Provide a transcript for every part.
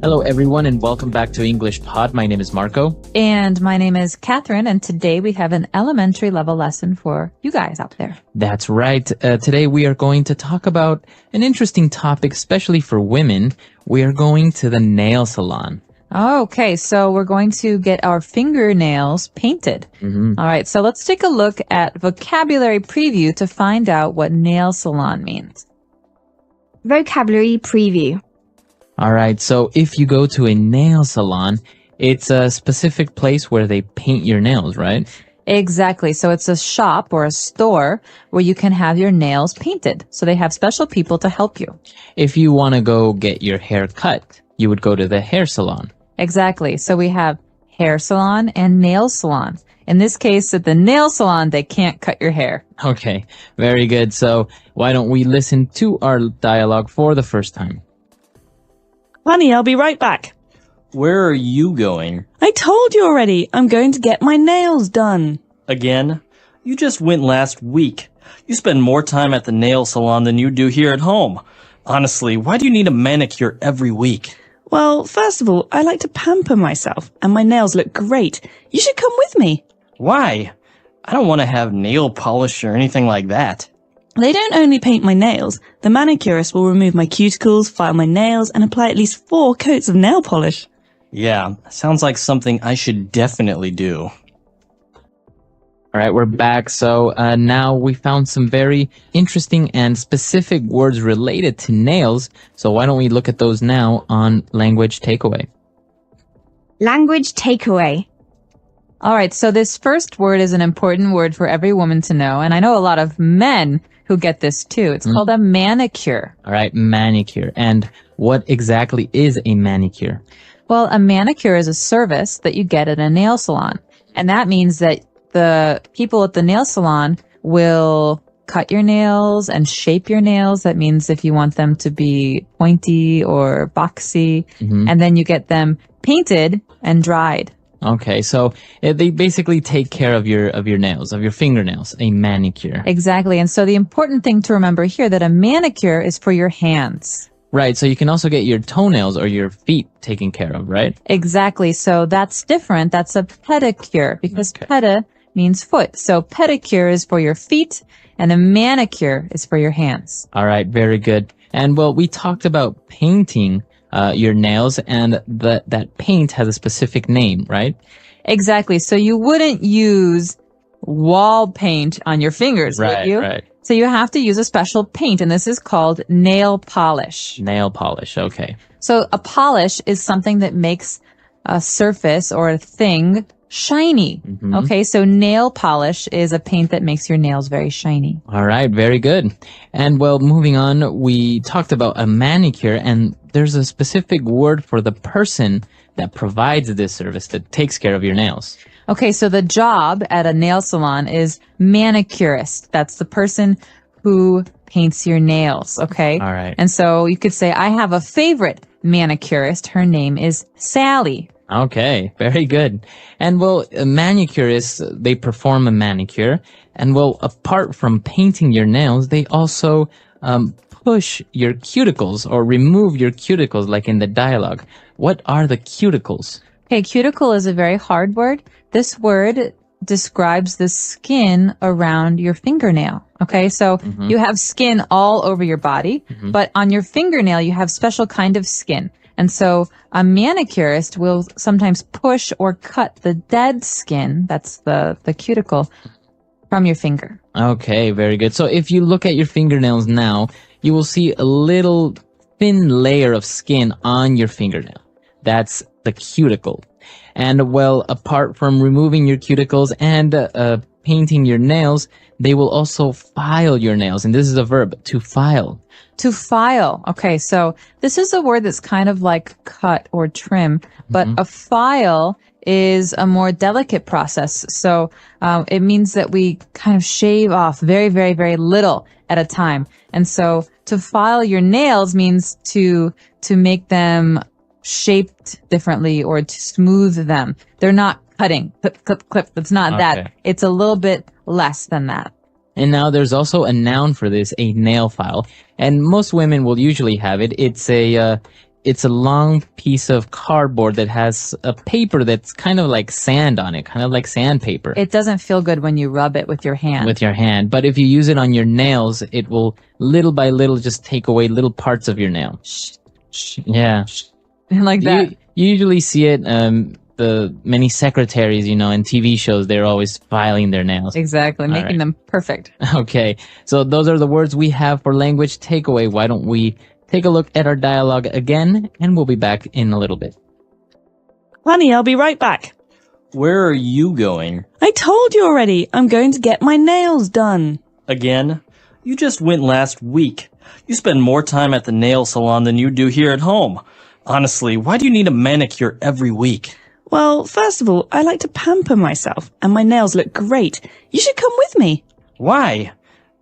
Hello, everyone, and welcome back to English Pod. My name is Marco. And my name is Catherine, and today we have an elementary level lesson for you guys out there. That's right. Today we are going to talk about an interesting topic, especially for women. We are going to the nail salon. Okay, so we're going to get our fingernails painted. All right, so let's take a look at vocabulary preview to find out what nail salon means. Vocabulary preview. All right, so if you go to a nail salon, it's a specific place where they paint your nails, right? Exactly. So it's a shop or a store where you can have your nails painted. So they have special people to help you. If you want to go get your hair cut, you would go to the hair salon. Exactly. So we have hair salon and nail salon. In this case, at the nail salon, they can't cut your hair. Okay, very good. So why don't we listen to our dialogue for the first time? Honey, I'll be right back. Where are you going? I told you already. I'm going to get my nails done. Again? You just went last week. You spend more time at the nail salon than you do here at home. Honestly, why do you need a manicure every week? Well, first of all, I like to pamper myself, and my nails look great. You should come with me. Why? I don't want to have nail polish or anything like that. They don't only paint my nails. The manicurist will remove my cuticles, file my nails, and apply at least 4 coats of nail polish. Yeah, sounds like something I should definitely do. All right, we're back. So now we found some very interesting and specific words related to nails. So why don't we look at those now on Language Takeaway? Language takeaway. All right, so this first word is an important word for every woman to know, and I know a lot of men who get this too. It's called a manicure. All right, manicure. And what exactly is a manicure? Well, a manicure is a service that you get at a nail salon, and that means that the people at the nail salon will cut your nails and shape your nails. That means if you want them to be pointy or boxy, and then you get them painted and dried. Okay, so they basically take care of your nails, of your fingernails, a manicure. Exactly. And so the important thing to remember here that a manicure is for your hands. Right, so you can also get your toenails or your feet taken care of, right? Exactly. So that's different. That's a pedicure because pedi means foot. So pedicure is for your feet and a manicure is for your hands. All right, very good. And well, we talked about painting your nails, and that paint has a specific name, right? Exactly. So you wouldn't use wall paint on your fingers, would you? Right. So you have to use a special paint, and this is called nail polish. Nail polish, okay. So a polish is something that makes a surface or a thing shiny. Okay, so nail polish is a paint that makes your nails very shiny. All right, very good. And well, moving on, we talked about a manicure, and there's a specific word for the person that provides this service, that takes care of your nails. Okay, so the job at a nail salon is manicurist. That's the person who paints your nails, okay? All right. And so you could say, I have a favorite manicurist. Her name is Sally. Okay, very good. And well, manicurists, they perform a manicure. And well, apart from painting your nails, they also push your cuticles or remove your cuticles, like in the dialogue. What are the cuticles? Okay, cuticle is a very hard word. This word describes the skin around your fingernail. Okay, so you have skin all over your body, but on your fingernail, you have special kind of skin. And so a manicurist will sometimes push or cut the dead skin, that's the cuticle, from your finger. Okay, very good. So if you look at your fingernails now, you will see a little thin layer of skin on your fingernail. That's the cuticle. And well, apart from removing your cuticles and painting your nails, they will also file your nails. And this is a verb, to file. To file. Okay, so this is a word that's kind of like cut or trim, but a file is a more delicate process. So it means that we kind of shave off very, very, very little at a time. And so to file your nails means to make them shaped differently or to smooth them. They're not cutting, clip, clip, clip. It's not that. It's a little bit less than that. And now there's also a noun for this, a nail file. And most women will usually have it. It's it's a long piece of cardboard that has a paper that's kind of like sand on it, kind of like sandpaper. It doesn't feel good when you rub it with your hand. With your hand. But if you use it on your nails, it will little by little just take away little parts of your nail. Yeah. Like that. You usually see it, the many secretaries, in TV shows, they're always filing their nails. Exactly, making them perfect. Okay, so those are the words we have for language takeaway. Why don't we take a look at our dialogue again, and we'll be back in a little bit. Honey, I'll be right back. Where are you going? I told you already. I'm going to get my nails done. Again? You just went last week. You spend more time at the nail salon than you do here at home. Honestly, why do you need a manicure every week? Well, first of all, I like to pamper myself, and my nails look great. You should come with me. Why?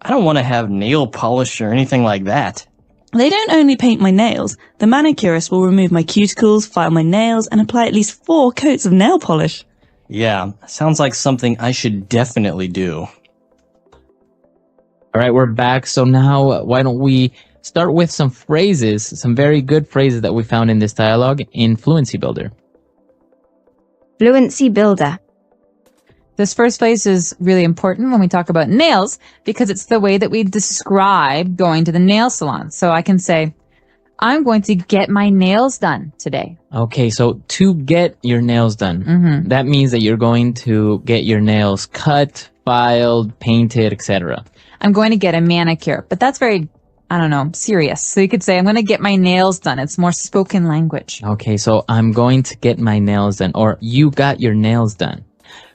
I don't want to have nail polish or anything like that. They don't only paint my nails. The manicurist will remove my cuticles, file my nails, and apply at least 4 coats of nail polish. Yeah, sounds like something I should definitely do. All right, we're back. So now, why don't we start with some phrases, some very good phrases that we found in this dialogue in Fluency Builder. Fluency Builder. This first phrase is really important when we talk about nails because it's the way that we describe going to the nail salon. So I can say, I'm going to get my nails done today. Okay, so to get your nails done, that means that you're going to get your nails cut, filed, painted, etc. I'm going to get a manicure, but that's very, serious. So you could say, I'm going to get my nails done. It's more spoken language. Okay, so I'm going to get my nails done, or you got your nails done.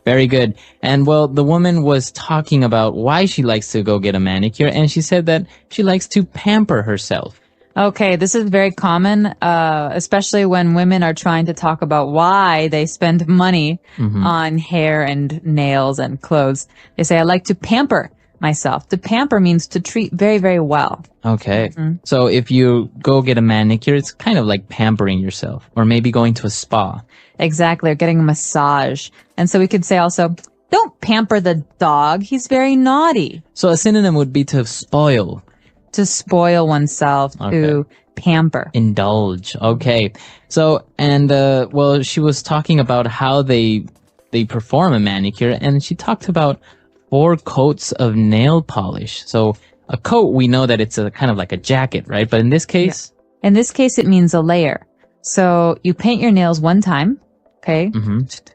Very good. And well, the woman was talking about why she likes to go get a manicure, and she said that she likes to pamper herself. Okay, this is very common, especially when women are trying to talk about why they spend money on hair and nails and clothes. They say, I like to pamper myself. To pamper means to treat very, very well. Okay. So if you go get a manicure, it's kind of like pampering yourself, or maybe going to a spa. Exactly, or getting a massage. And so we could say also, don't pamper the dog. He's very naughty. So a synonym would be to spoil. To spoil oneself, to pamper. Indulge. Okay. So, and, well, she was talking about how they perform a manicure, and she talked about 4 coats of nail polish. So a coat, we know that it's a kind of like a jacket, right? But in this case? Yeah. In this case, it means a layer. So you paint your nails one time, okay?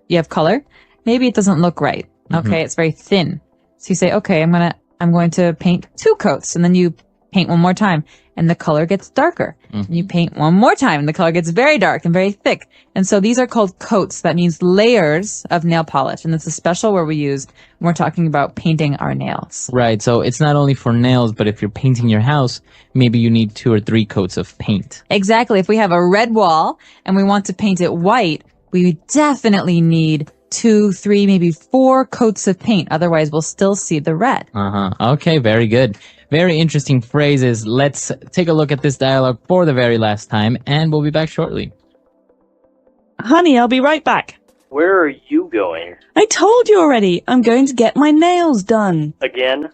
You have color. Maybe it doesn't look right. Okay, it's very thin. So you say, okay, I'm going to paint 2 coats, and then you paint one more time, and the color gets darker. And you paint one more time, and the color gets very dark and very thick. And so these are called coats. That means layers of nail polish, and it's a special word we use when we're talking about painting our nails. Right, so it's not only for nails, but if you're painting your house, maybe you need 2 or 3 coats of paint. Exactly. If we have a red wall and we want to paint it white, we definitely need 2, 3, maybe 4 coats of paint. Otherwise, we'll still see the red. Okay, very good. Very interesting phrases. Let's take a look at this dialogue for the very last time, and we'll be back shortly. Honey, I'll be right back. Where are you going? I told you already. I'm going to get my nails done. Again?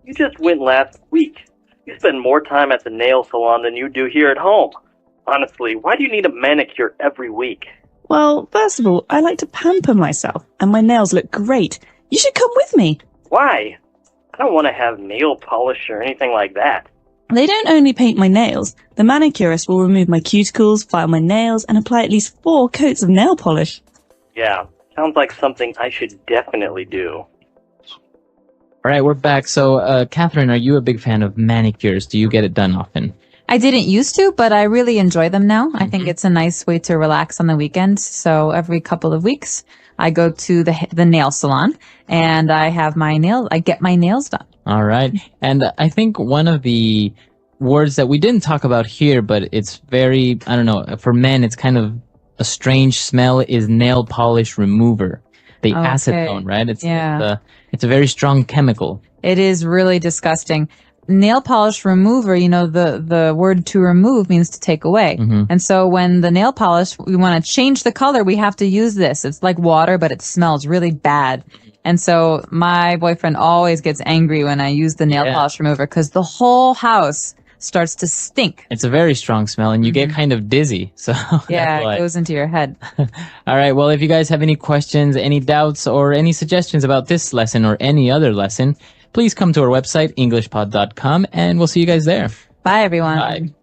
You just went last week. You spend more time at the nail salon than you do here at home. Honestly, why do you need a manicure every week? Well, first of all, I like to pamper myself, and my nails look great. You should come with me. Why? I don't want to have nail polish or anything like that. They don't only paint my nails. The manicurist will remove my cuticles, file my nails, and apply at least 4 coats of nail polish. Yeah, sounds like something I should definitely do. All right, we're back. So, Catherine, are you a big fan of manicures? Do you get it done often? I didn't used to, but I really enjoy them now. I think it's a nice way to relax on the weekends. So every couple of weeks, I go to the nail salon and I get my nails done. All right. And I think one of the words that we didn't talk about here, but it's very, I don't know, for men, it's kind of a strange smell, is nail polish remover. The acetone, right? It's a very strong chemical. It is really disgusting. Nail polish remover, the word to remove means to take away. And so when the nail polish, we want to change the color, we have to use this. It's like water, but it smells really bad. And so my boyfriend always gets angry when I use the nail polish remover because the whole house starts to stink. It's a very strong smell, and you get kind of dizzy. So Yeah, that's why. it goes into your head. All right. Well, if you guys have any questions, any doubts, or any suggestions about this lesson or any other lesson, please come to our website, englishpod.com, and we'll see you guys there. Bye, everyone. Bye.